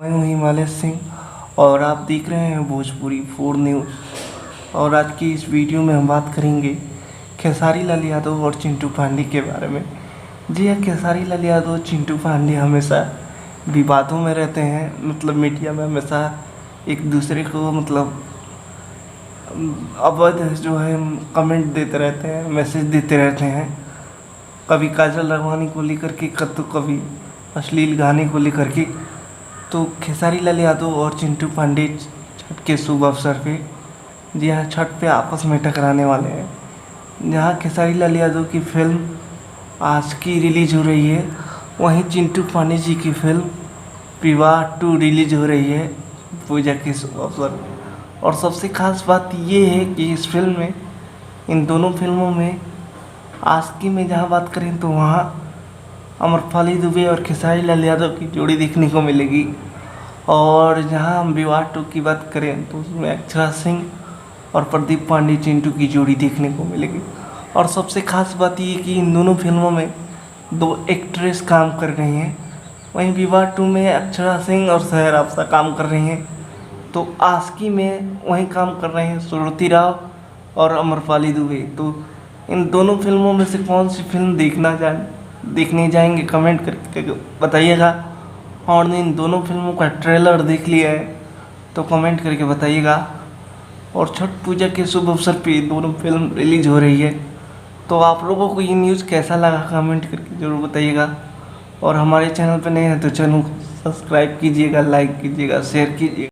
मैं हूँ हिमालय सिंह और आप देख रहे हैं भोजपुरी 4 न्यूज़। और आज की इस वीडियो में हम बात करेंगे खेसारी लाल यादव और चिंटू पांडे के बारे में। जी हाँ, खेसारी लाल यादव और चिंटू पांडे हमेशा विवादों में रहते हैं। मतलब मीडिया में हमेशा एक दूसरे को अवैध जो है कमेंट देते रहते हैं, मैसेज देते रहते हैं। कभी काजल राघवानी को लेकर के, तो कभी अश्लील गाने को लेकर के। तो खेसारी लाल यादव और चिंटू पांडे छठ के शुभ अवसर पे, जी हाँ, छठ पे आपस में टकराने वाले हैं। जहाँ खेसारी लाल यादव की फिल्म आज की रिलीज हो रही है, वहीं चिंटू पांडे जी की फिल्म विवाह 2 रिलीज हो रही है पूजा के शुभ अवसर पे। और सबसे खास बात ये है कि इस फिल्म में, इन दोनों फिल्मों में आशिकी में जहाँ बात करें तो वहाँ आम्रपाली दुबे और खेसारी लाल यादव की जोड़ी देखने को मिलेगी। और जहाँ हम विवाह 2 की बात करें तो उसमें अक्षरा सिंह और प्रदीप पांडे चिंटू की जोड़ी देखने को मिलेगी। और सबसे खास बात ये कि इन दोनों फिल्मों में 2 एक्ट्रेस काम कर रही हैं। वहीं विवाह 2 में अक्षरा सिंह और सहर अफसा काम कर रही हैं, तो आशिकी में वहीं काम कर रहे हैं श्रुति राव और आम्रपाली दुबे। तो इन दोनों फिल्मों में से कौन सी फिल्म देखने जाएंगे, कमेंट करके बताइएगा। और इन दोनों फिल्मों का ट्रेलर देख लिया है तो कमेंट करके बताइएगा। और छठ पूजा के शुभ अवसर पे दोनों फिल्म रिलीज हो रही है, तो आप लोगों को ये न्यूज़ कैसा लगा कमेंट करके ज़रूर बताइएगा। और हमारे चैनल पर नए हैं तो चैनल को सब्सक्राइब कीजिएगा, लाइक कीजिएगा, शेयर कीजिएगा।